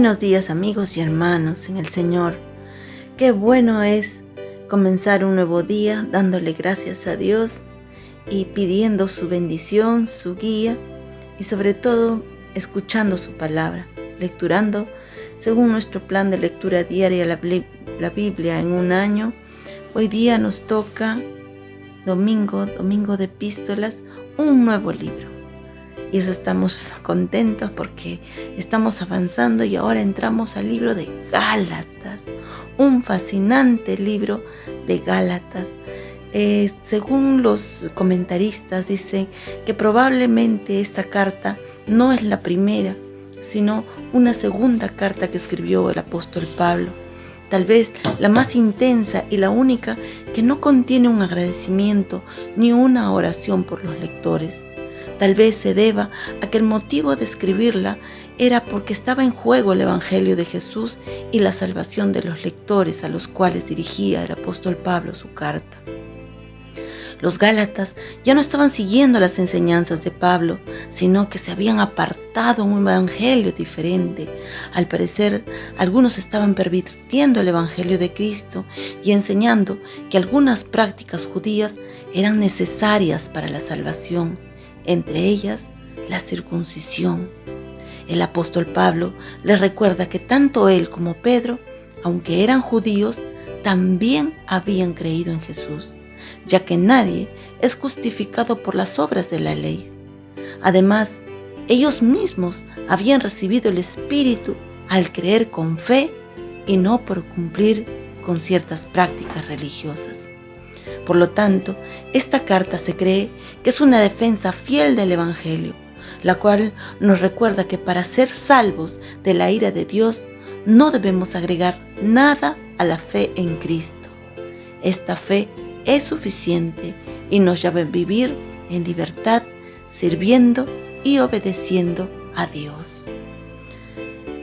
Buenos días, amigos y hermanos en el Señor. Qué bueno es comenzar un nuevo día dándole gracias a Dios y pidiendo su bendición, su guía y sobre todo escuchando su palabra, lecturando según nuestro plan de lectura diaria la Biblia en un año. Hoy día nos toca domingo de epístolas, un nuevo libro. Y eso estamos contentos porque estamos avanzando y ahora entramos al libro de Gálatas, un fascinante libro de Gálatas. Según los comentaristas dicen que probablemente esta carta no es la primera, sino una segunda carta que escribió el apóstol Pablo. Tal vez la más intensa y la única que no contiene un agradecimiento ni una oración por los lectores. Tal vez se deba a que el motivo de escribirla era porque estaba en juego el Evangelio de Jesús y la salvación de los lectores a los cuales dirigía el apóstol Pablo su carta. Los Gálatas ya no estaban siguiendo las enseñanzas de Pablo, sino que se habían apartado a un evangelio diferente. Al parecer, algunos estaban pervirtiendo el evangelio de Cristo y enseñando que algunas prácticas judías eran necesarias para la salvación, entre ellas la circuncisión. El apóstol Pablo les recuerda que tanto él como Pedro, aunque eran judíos, también habían creído en Jesús, ya que nadie es justificado por las obras de la ley. Además, ellos mismos habían recibido el Espíritu al creer con fe y no por cumplir con ciertas prácticas religiosas. Por lo tanto, esta carta se cree que es una defensa fiel del Evangelio, la cual nos recuerda que para ser salvos de la ira de Dios no debemos agregar nada a la fe en Cristo. Esta fe es suficiente y nos llama a vivir en libertad, sirviendo y obedeciendo a Dios.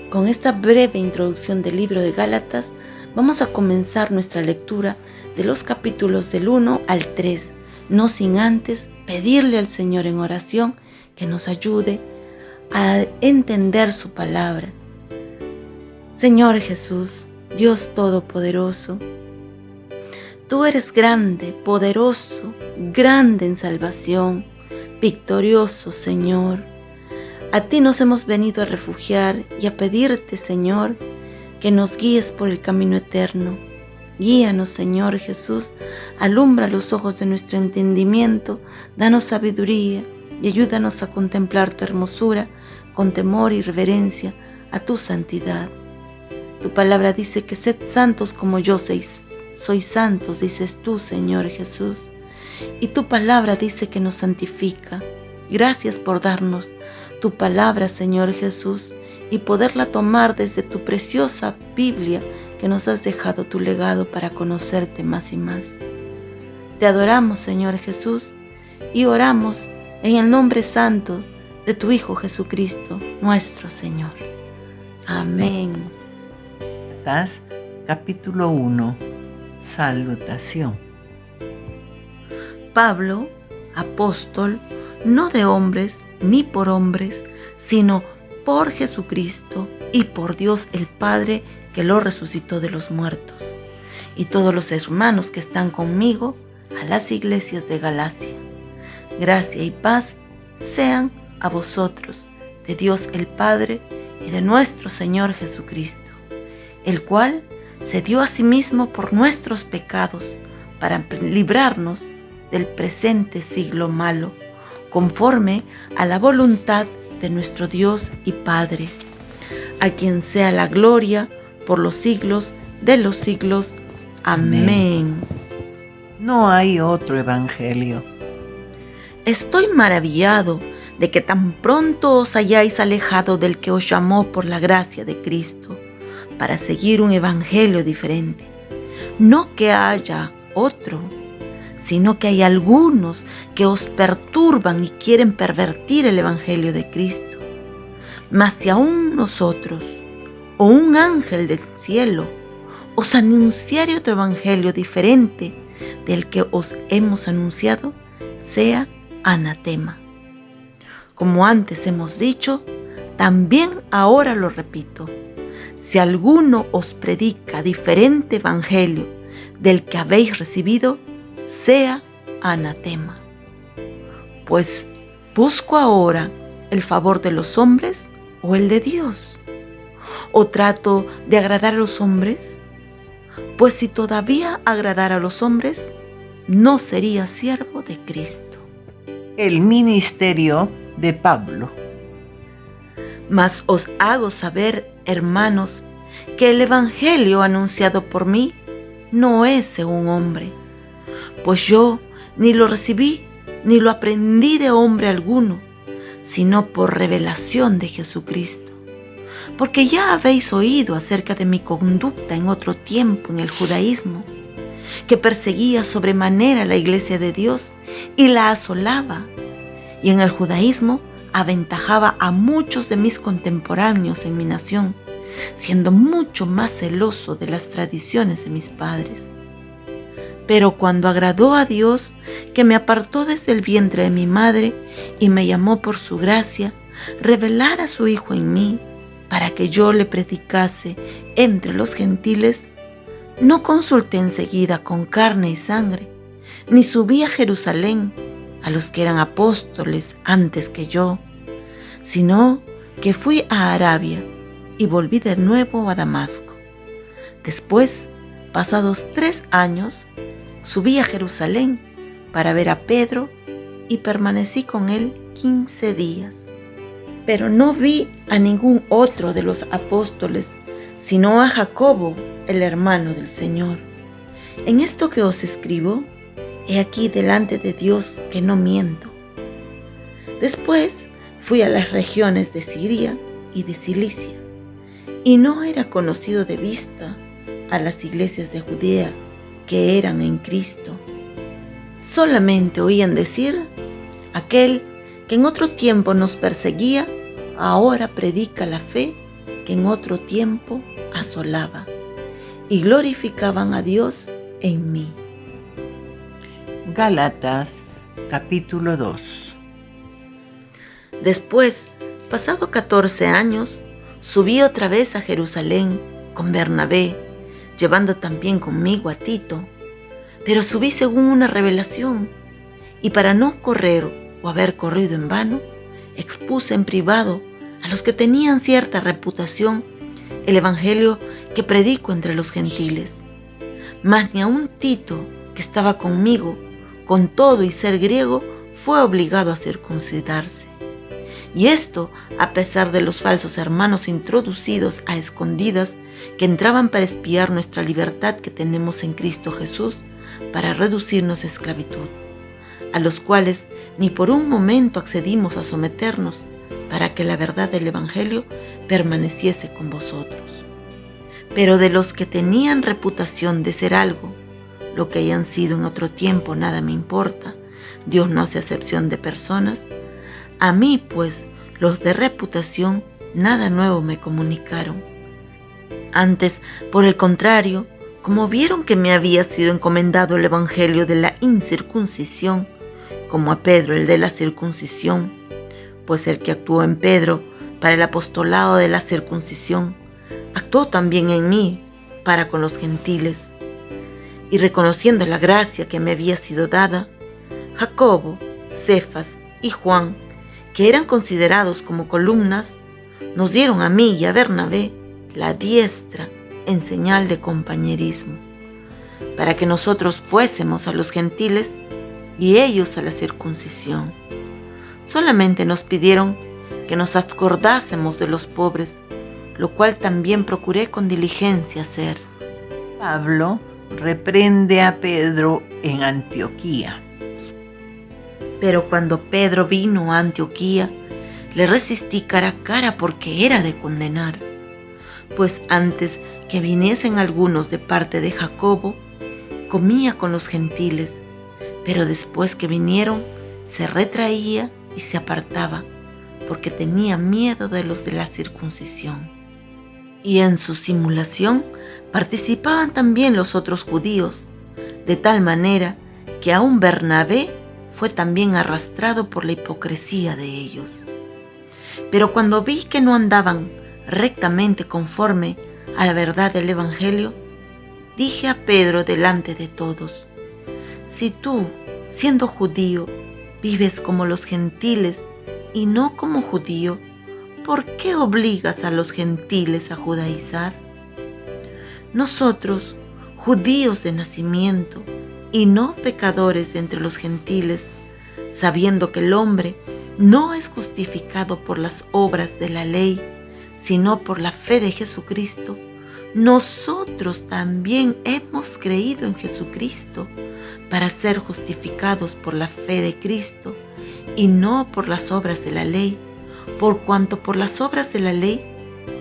Con esta breve introducción del libro de Gálatas, vamos a comenzar nuestra lectura de los capítulos del 1 al 3, no sin antes pedirle al Señor en oración que nos ayude a entender su palabra. Señor Jesús, Dios Todopoderoso, tú eres grande, poderoso, grande en salvación, victorioso, Señor. A ti nos hemos venido a refugiar y a pedirte, Señor, que nos guíes por el camino eterno. Guíanos, Señor Jesús, alumbra los ojos de nuestro entendimiento, danos sabiduría y ayúdanos a contemplar tu hermosura con temor y reverencia a tu santidad. Tu palabra dice que sed santos como yo soy santos, dices tú, Señor Jesús. Y tu palabra dice que nos santifica. Gracias por darnos tu palabra, Señor Jesús, y poderla tomar desde tu preciosa Biblia que nos has dejado tu legado para conocerte más y más. Te adoramos, Señor Jesús, y oramos en el nombre santo de tu Hijo Jesucristo, nuestro Señor. Amén. Capítulo 1. Salutación. Pablo, apóstol, no de hombres ni por hombres, sino por Jesucristo y por Dios el Padre, que lo resucitó de los muertos, y todos los hermanos que están conmigo a las iglesias de Galacia. Gracia y paz sean a vosotros, de Dios el Padre y de nuestro Señor Jesucristo, el cual se dio a sí mismo por nuestros pecados para librarnos del presente siglo malo, conforme a la voluntad de nuestro Dios y Padre, a quien sea la gloria por los siglos de los siglos. Amén. No hay otro evangelio. Estoy maravillado de que tan pronto os hayáis alejado del que os llamó por la gracia de Cristo, para seguir un evangelio diferente. No que haya otro, sino que hay algunos que os perturban y quieren pervertir el evangelio de Cristo. Mas si aún nosotros, o un ángel del cielo, os anunciare otro evangelio diferente del que os hemos anunciado, sea anatema. Como antes hemos dicho, también ahora lo repito, si alguno os predica diferente evangelio del que habéis recibido, sea anatema. Pues, ¿busco ahora el favor de los hombres o el de Dios? ¿O trato de agradar a los hombres? Pues si todavía agradara a los hombres, no sería siervo de Cristo. El ministerio de Pablo. Mas os hago saber, hermanos, que el evangelio anunciado por mí no es según hombre, pues yo ni lo recibí ni lo aprendí de hombre alguno, sino por revelación de Jesucristo. Porque ya habéis oído acerca de mi conducta en otro tiempo en el judaísmo, que perseguía sobremanera la iglesia de Dios y la asolaba, y en el judaísmo aventajaba a muchos de mis contemporáneos en mi nación, siendo mucho más celoso de las tradiciones de mis padres. Pero cuando agradó a Dios, que me apartó desde el vientre de mi madre y me llamó por su gracia, revelar a su Hijo en mí, para que yo le predicase entre los gentiles, no consulté enseguida con carne y sangre, ni subí a Jerusalén a los que eran apóstoles antes que yo, sino que fui a Arabia y volví de nuevo a Damasco. Después, pasados 3 años, subí a Jerusalén para ver a Pedro y permanecí con él 15 días. Pero no vi a ningún otro de los apóstoles, sino a Jacobo, el hermano del Señor. En esto que os escribo, he aquí delante de Dios que no miento. Después fui a las regiones de Siria y de Cilicia, y no era conocido de vista a las iglesias de Judea que eran en Cristo. Solamente oían decir: aquel que en otro tiempo nos perseguía, ahora predica la fe que en otro tiempo asolaba, y glorificaban a Dios en mí. Gálatas, capítulo 2. Después, pasado 14 años, subí otra vez a Jerusalén con Bernabé, llevando también conmigo a Tito, pero subí según una revelación, y para no correr o haber corrido en vano, expuse en privado a los que tenían cierta reputación el evangelio que predico entre los gentiles. Mas ni aun Tito, que estaba conmigo, con todo y ser griego, fue obligado a circuncidarse. Y esto a pesar de los falsos hermanos introducidos a escondidas que entraban para espiar nuestra libertad que tenemos en Cristo Jesús, para reducirnos a esclavitud, a los cuales ni por un momento accedimos a someternos, para que la verdad del evangelio permaneciese con vosotros. Pero de los que tenían reputación de ser algo, lo que hayan sido en otro tiempo nada me importa, Dios no hace acepción de personas. A mí, pues, los de reputación nada nuevo me comunicaron. Antes, por el contrario, como vieron que me había sido encomendado el evangelio de la incircuncisión, como a Pedro el de la circuncisión, pues el que actuó en Pedro para el apostolado de la circuncisión, actuó también en mí para con los gentiles. Y reconociendo la gracia que me había sido dada, Jacobo, Cefas y Juan, que eran considerados como columnas, nos dieron a mí y a Bernabé la diestra en señal de compañerismo, para que nosotros fuésemos a los gentiles y ellos a la circuncisión. Solamente nos pidieron que nos acordásemos de los pobres, lo cual también procuré con diligencia hacer. Pablo reprende a Pedro en Antioquía. Pero cuando Pedro vino a Antioquía, le resistí cara a cara porque era de condenar. Pues antes que viniesen algunos de parte de Jacobo, comía con los gentiles, pero después que vinieron, se retraía y se apartaba, porque tenía miedo de los de la circuncisión. Y en su simulación participaban también los otros judíos, de tal manera que aún Bernabé fue también arrastrado por la hipocresía de ellos. Pero cuando vi que no andaban rectamente conforme a la verdad del Evangelio, dije a Pedro delante de todos: si tú, siendo judío, vives como los gentiles y no como judío, ¿por qué obligas a los gentiles a judaizar? Nosotros, judíos de nacimiento y no pecadores de entre los gentiles, sabiendo que el hombre no es justificado por las obras de la ley, sino por la fe de Jesucristo, nosotros también hemos creído en Jesucristo para ser justificados por la fe de Cristo y no por las obras de la ley, por cuanto por las obras de la ley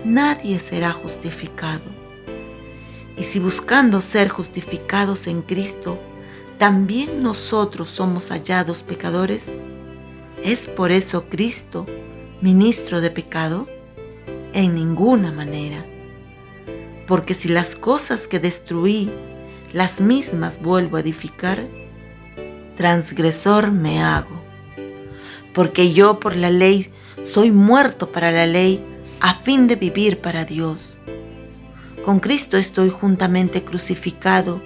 nadie será justificado. Y si buscando ser justificados en Cristo, también nosotros somos hallados pecadores, ¿es por eso Cristo ministro de pecado? En ninguna manera. Porque si las cosas que destruí, las mismas vuelvo a edificar, transgresor me hago. Porque yo por la ley soy muerto para la ley, a fin de vivir para Dios. Con Cristo estoy juntamente crucificado,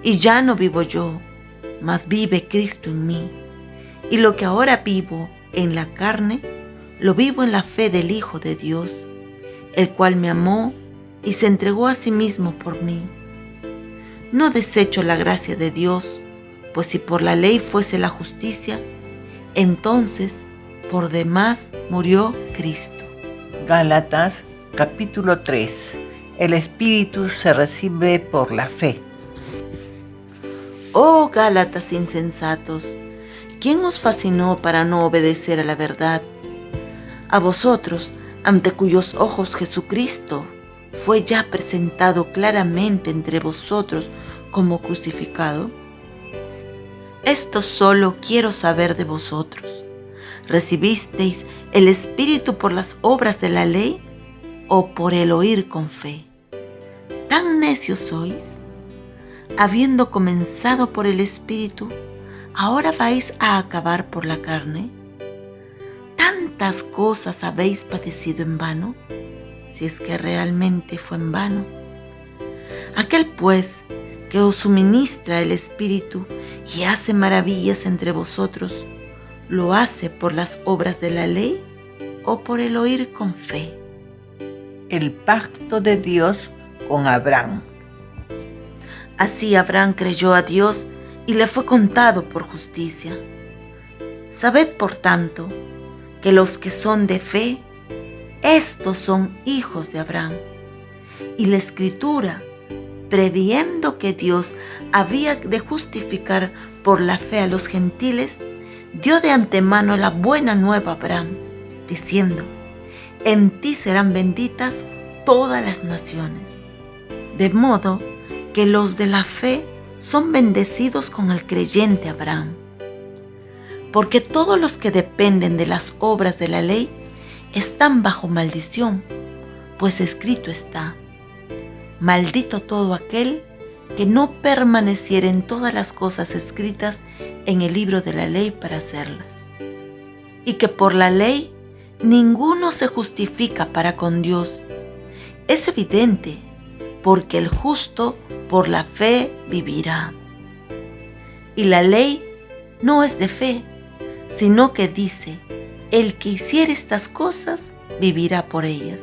y ya no vivo yo, mas vive Cristo en mí. Y lo que ahora vivo en la carne, lo vivo en la fe del Hijo de Dios, el cual me amó y se entregó a sí mismo por mí. No desecho la gracia de Dios, pues si por la ley fuese la justicia, entonces por demás murió Cristo. Gálatas capítulo 3. El Espíritu se recibe por la fe. Oh Gálatas insensatos, ¿quién os fascinó para no obedecer a la verdad? A vosotros, ante cuyos ojos Jesucristo fue ya presentado claramente entre vosotros como crucificado. Esto solo quiero saber de vosotros: ¿recibisteis el Espíritu por las obras de la ley o por el oír con fe? ¿Tan necios sois? Habiendo comenzado por el Espíritu, ¿ahora vais a acabar por la carne? ¿Tantas cosas habéis padecido en vano? Si es que realmente fue en vano. Aquel pues que os suministra el Espíritu y hace maravillas entre vosotros, ¿lo hace por las obras de la ley o por el oír con fe? El pacto de Dios con Abraham. Así Abraham creyó a Dios y le fue contado por justicia. Sabed, por tanto, que los que son de fe, estos son hijos de Abraham. Y la Escritura, previendo que Dios había de justificar por la fe a los gentiles, dio de antemano la buena nueva a Abraham, diciendo: en ti serán benditas todas las naciones. De modo que los de la fe son bendecidos con el creyente Abraham. Porque todos los que dependen de las obras de la ley están bajo maldición, pues escrito está: maldito todo aquel que no permaneciere en todas las cosas escritas en el libro de la ley para hacerlas. Y que por la ley ninguno se justifica para con Dios. Es evidente, porque el justo por la fe vivirá. Y la ley no es de fe, sino que dice: el que hiciere estas cosas vivirá por ellas.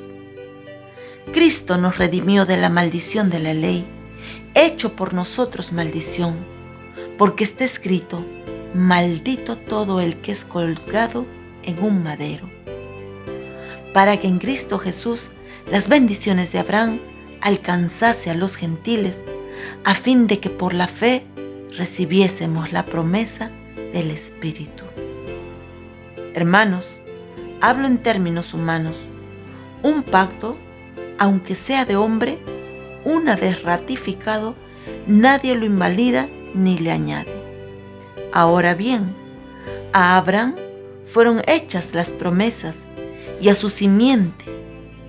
Cristo nos redimió de la maldición de la ley, hecho por nosotros maldición, porque está escrito: maldito todo el que es colgado en un madero. Para que en Cristo Jesús las bendiciones de Abraham alcanzase a los gentiles, a fin de que por la fe recibiésemos la promesa del Espíritu. Hermanos, hablo en términos humanos. Un pacto, aunque sea de hombre, una vez ratificado, nadie lo invalida ni le añade. Ahora bien, a Abraham fueron hechas las promesas, y a su simiente.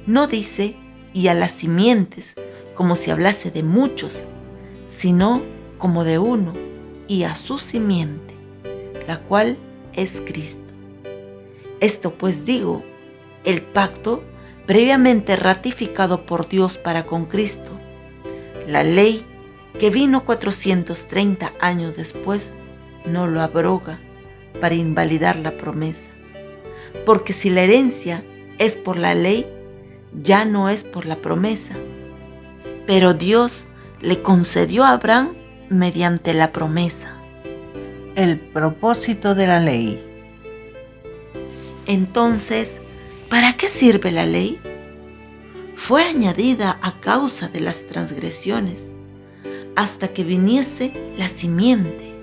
No dice y a las simientes, como si hablase de muchos, sino como de uno, y a su simiente, la cual es Cristo. Esto pues digo: el pacto previamente ratificado por Dios para con Cristo. La ley que vino 430 años después no lo abroga para invalidar la promesa. Porque si la herencia es por la ley, ya no es por la promesa. Pero Dios le concedió a Abraham mediante la promesa. El propósito de la ley. Entonces, ¿para qué sirve la ley? Fue añadida a causa de las transgresiones, hasta que viniese la simiente,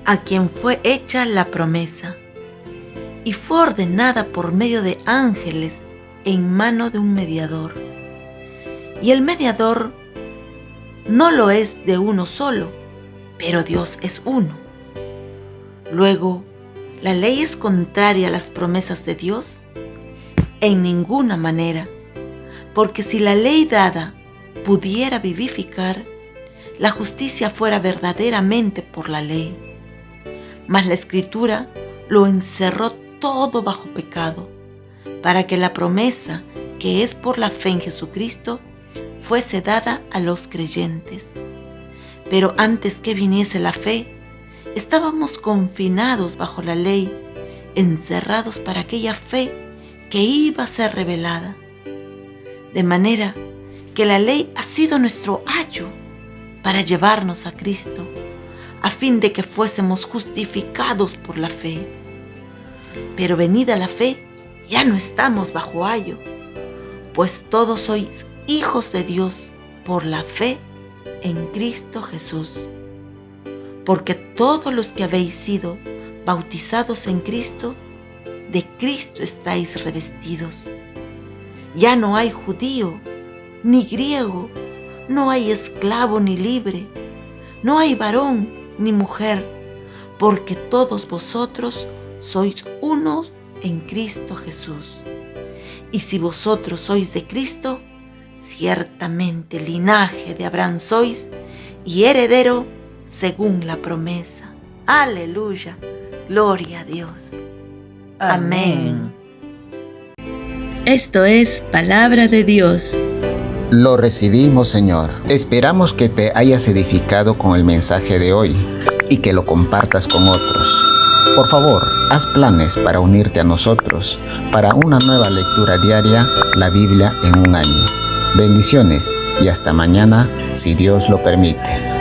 a quien fue hecha la promesa, y fue ordenada por medio de ángeles en mano de un mediador. Y el mediador no lo es de uno solo, pero Dios es uno. Luego, ¿la ley es contraria a las promesas de Dios? En ninguna manera, porque si la ley dada pudiera vivificar, la justicia fuera verdaderamente por la ley. Mas la Escritura lo encerró todo bajo pecado, para que la promesa, que es por la fe en Jesucristo, fuese dada a los creyentes. Pero antes que viniese la fe, estábamos confinados bajo la ley, encerrados para aquella fe que iba a ser revelada. De manera que la ley ha sido nuestro ayo para llevarnos a Cristo, a fin de que fuésemos justificados por la fe. Pero venida la fe, ya no estamos bajo ayo, pues todos sois hijos de Dios por la fe en Cristo Jesús. Porque todos los que habéis sido bautizados en Cristo, de Cristo estáis revestidos. Ya no hay judío ni griego, no hay esclavo ni libre, no hay varón ni mujer, porque todos vosotros sois uno en Cristo Jesús. Y si vosotros sois de Cristo, ciertamente linaje de Abraham sois y heredero según la promesa. Aleluya, gloria a Dios. Amén. Esto es palabra de Dios. Lo recibimos, Señor. Esperamos que te hayas edificado con el mensaje de hoy y que lo compartas con otros. Por favor, haz planes para unirte a nosotros para una nueva lectura diaria, la Biblia en un año. Bendiciones y hasta mañana, si Dios lo permite.